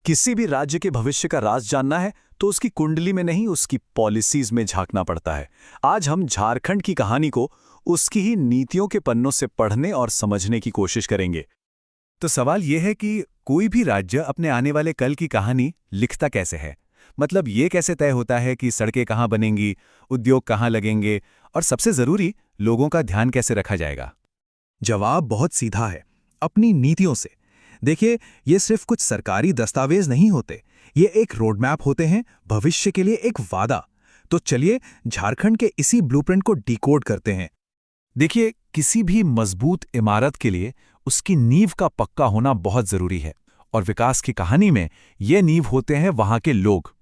किसी भी राज्य के भविष्य का राज जानना है तो उसकी कुंडली में नहीं, उसकी पॉलिसीज में झांकना पड़ता है। आज हम झारखंड की कहानी को उसकी ही नीतियों के पन्नों से पढ़ने और समझने की कोशिश करेंगे। तो सवाल यह है कि कोई भी राज्य अपने आने वाले कल की कहानी लिखता कैसे है। मतलब ये कैसे तय होता है कि सड़कें कहाँ बनेंगी, उद्योग कहाँ लगेंगे और सबसे जरूरी लोगों का ध्यान कैसे रखा जाएगा। जवाब बहुत सीधा है, अपनी नीतियों से। देखिए, ये सिर्फ कुछ सरकारी दस्तावेज नहीं होते, ये एक रोडमैप होते हैं, भविष्य के लिए एक वादा। तो चलिए झारखंड के इसी ब्लूप्रिंट को डिकोड करते हैं। देखिए, किसी भी मजबूत इमारत के लिए उसकी नींव का पक्का होना बहुत जरूरी है, और विकास की कहानी में ये नींव होते हैं वहां के लोग।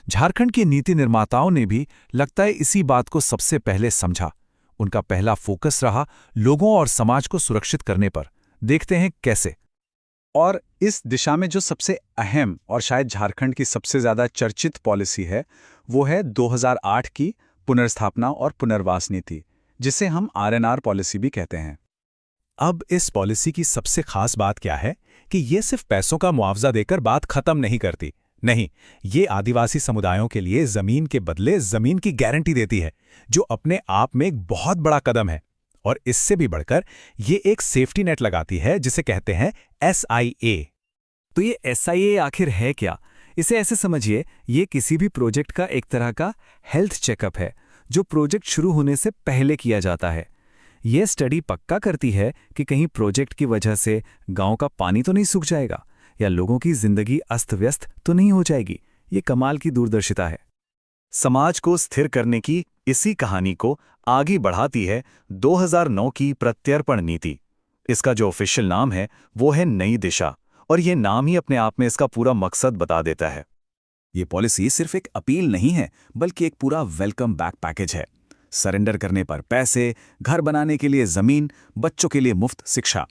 झारखंड के नीति निर्माताओं ने भी लगता है इसी बात को सबसे पहले समझा। उनका पहला फोकस रहा लोगों और समाज को सुरक्षित करने पर। देखते हैं कैसे। और इस दिशा में जो सबसे अहम और शायद झारखंड की सबसे ज्यादा चर्चित पॉलिसी है, वो है 2008 की पुनर्स्थापना और पुनर्वास नीति, जिसे हम आरएनआर पॉलिसी भी कहते हैं। अब इस पॉलिसी की सबसे खास बात क्या है कि ये सिर्फ पैसों का मुआवजा देकर बात खत्म नहीं करती। नहीं, ये आदिवासी समुदायों के लिए जमीन के बदले जमीन की गारंटी देती है, जो अपने आप में एक बहुत बड़ा कदम है। और इससे भी बढ़कर ये एक सेफ्टी नेट लगाती है, जिसे कहते हैं SIA। तो ये SIA आखिर है क्या? इसे ऐसे समझिए, ये किसी भी प्रोजेक्ट का एक तरह का हेल्थ चेकअप है, जो प्रोजेक्ट शुरू होने से पहले किया जाता है। ये स्टडी पक्का करती है कि कहीं प्रोजेक्ट की वजह से गांव का पानी तो नहीं सूख जाएगा, या लोगों की जिंदगी अस्त व्यस्त तो नहीं हो जाएगी। ये कमाल की दूरदर्शिता है। समाज को स्थिर करने की इसी कहानी को आगे बढ़ाती है 2009 की प्रत्यर्पण नीति। इसका जो ऑफिशियल नाम है वो है नई दिशा, और ये नाम ही अपने आप में इसका पूरा मकसद बता देता है। ये पॉलिसी सिर्फ एक अपील नहीं है, बल्कि एक पूरा वेलकम बैक पैकेज है। सरेंडर करने पर पैसे, घर बनाने के लिए जमीन, बच्चों के लिए मुफ्त शिक्षा।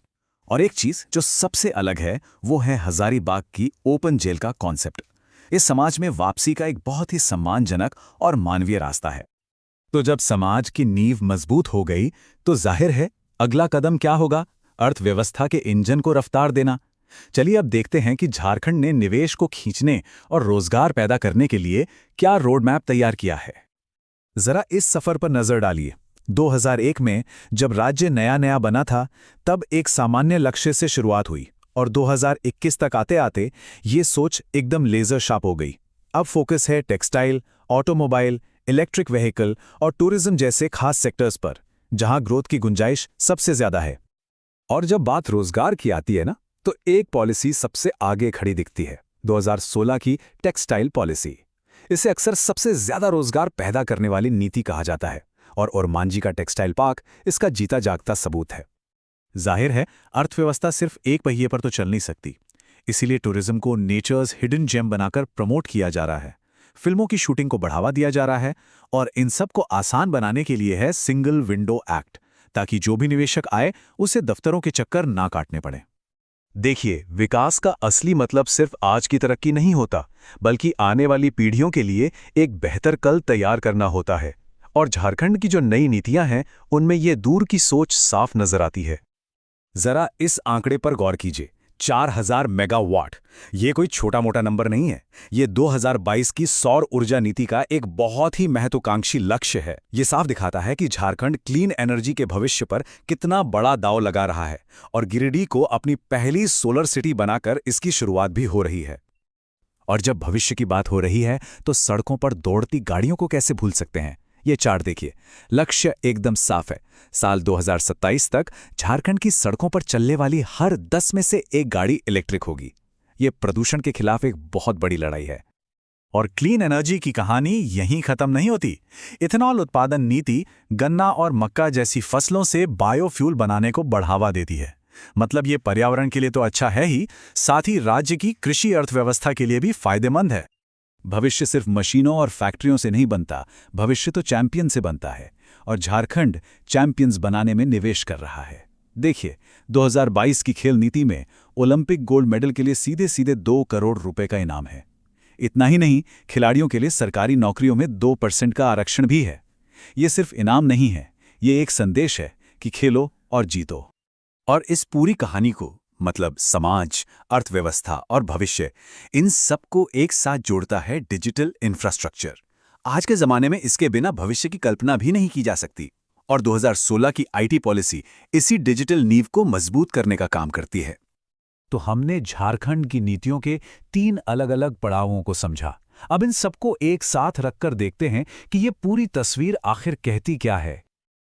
और एक चीज जो सबसे अलग है वो है हजारीबाग की ओपन जेल का कॉन्सेप्ट। इस समाज में वापसी का एक बहुत ही सम्मानजनक और मानवीय रास्ता है। तो जब समाज की नींव मजबूत हो गई तो जाहिर है अगला कदम क्या होगा? अर्थव्यवस्था के इंजन को रफ्तार देना। चलिए अब देखते हैं कि झारखंड ने निवेश को खींचने और रोजगार पैदा करने के लिए क्या रोडमैप तैयार किया है। जरा इस सफर पर नजर डालिए। 2001 में जब राज्य नया बना था, तब एक सामान्य लक्ष्य से शुरुआत हुई, और 2021 तक आते आते ये सोच एकदम लेजर शार्प हो गई। अब फोकस है टेक्सटाइल, ऑटोमोबाइल, इलेक्ट्रिक व्हीकल और टूरिज्म जैसे खास सेक्टर्स पर, जहां ग्रोथ की गुंजाइश सबसे ज्यादा है। और जब बात रोजगार की आती है ना, तो एक पॉलिसी सबसे आगे खड़ी दिखती है, 2016 की टेक्सटाइल पॉलिसी। इसे अक्सर सबसे ज्यादा रोजगार पैदा करने वाली नीति कहा जाता है, और ओरमांझी का टेक्सटाइल पार्क इसका जीता जागता सबूत है। जाहिर है अर्थव्यवस्था सिर्फ एक पहिए पर तो चल नहीं सकती, इसीलिए टूरिज्म को नेचर्स हिडन जेम बनाकर प्रमोट किया जा रहा है। फिल्मों की शूटिंग को बढ़ावा दिया जा रहा है, और इन सब को आसान बनाने के लिए है सिंगल विंडो एक्ट, ताकि जो भी निवेशक आए उसे दफ्तरों के चक्कर ना काटने पड़े। देखिए, विकास का असली मतलब सिर्फ आज की तरक्की नहीं होता, बल्कि आने वाली पीढ़ियों के लिए एक बेहतर कल तैयार करना होता है। और झारखंड की जो नई नीतियां हैं, उनमें ये दूर की सोच साफ नजर आती है। जरा इस आंकड़े पर गौर कीजिए, 4000 मेगावाट। ये कोई छोटा मोटा नंबर नहीं है। ये 2022 की सौर ऊर्जा नीति का एक बहुत ही महत्वाकांक्षी लक्ष्य है। ये साफ दिखाता है कि झारखंड क्लीन एनर्जी के भविष्य पर कितना बड़ा दांव लगा रहा है, और गिरिडीह को अपनी पहली सोलर सिटी बनाकर इसकी शुरुआत भी हो रही है। और जब भविष्य की बात हो रही है, तो सड़कों पर दौड़ती गाड़ियों को कैसे भूल सकते हैं। ये चार्ट देखिए, लक्ष्य एकदम साफ है। साल 2027 तक झारखंड की सड़कों पर चलने वाली हर 10 में से एक गाड़ी इलेक्ट्रिक होगी। ये प्रदूषण के खिलाफ एक बहुत बड़ी लड़ाई है। और क्लीन एनर्जी की कहानी यहीं खत्म नहीं होती। इथेनॉल उत्पादन नीति गन्ना और मक्का जैसी फसलों से बायोफ्यूल बनाने को बढ़ावा देती है। मतलब ये पर्यावरण के लिए तो अच्छा है ही, साथ ही राज्य की कृषि अर्थव्यवस्था के लिए भी फायदेमंद है। भविष्य सिर्फ मशीनों और फैक्ट्रियों से नहीं बनता, भविष्य तो चैंपियन से बनता है, और झारखंड चैंपियंस बनाने में निवेश कर रहा है। देखिए, 2022 की खेल नीति में ओलंपिक गोल्ड मेडल के लिए सीधे सीधे 2 करोड़ रुपए का इनाम है। इतना ही नहीं, खिलाड़ियों के लिए सरकारी नौकरियों में 2% का आरक्षण भी है। ये सिर्फ इनाम नहीं है, ये एक संदेश है कि खेलो और जीतो। और इस पूरी कहानी को मतलब समाज, अर्थव्यवस्था और भविष्य, इन सबको एक साथ जोड़ता है डिजिटल इंफ्रास्ट्रक्चर। आज के जमाने में इसके बिना भविष्य की कल्पना भी नहीं की जा सकती। और 2016 की आईटी पॉलिसी इसी डिजिटल नींव को मजबूत करने का काम करती है। तो हमने झारखंड की नीतियों के 3 अलग-अलग पड़ावों को समझा। अब इन सबको एक साथ रखकर देखते हैं कि ये पूरी तस्वीर आखिर कहती क्या है।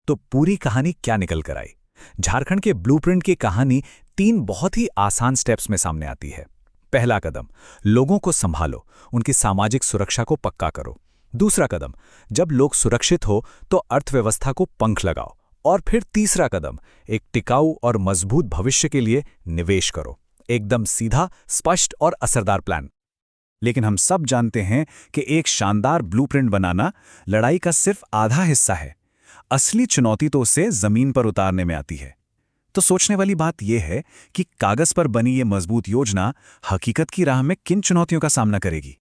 तो पूरी कहानी क्या निकल कर आई? झारखंड के ब्लूप्रिंट की कहानी 3 बहुत ही आसान स्टेप्स में सामने आती है। पहला कदम, लोगों को संभालो, उनकी सामाजिक सुरक्षा को पक्का करो। दूसरा कदम, जब लोग सुरक्षित हो तो अर्थव्यवस्था को पंख लगाओ। और फिर तीसरा कदम, एक टिकाऊ और मजबूत भविष्य के लिए निवेश करो। एकदम सीधा, स्पष्ट और असरदार प्लान। लेकिन हम सब जानते हैं कि एक शानदार ब्लूप्रिंट बनाना लड़ाई का सिर्फ आधा हिस्सा है। असली चुनौती तो उसे जमीन पर उतारने में आती है। तो सोचने वाली बात यह है कि कागज पर बनी ये मजबूत योजना हकीकत की राह में किन चुनौतियों का सामना करेगी।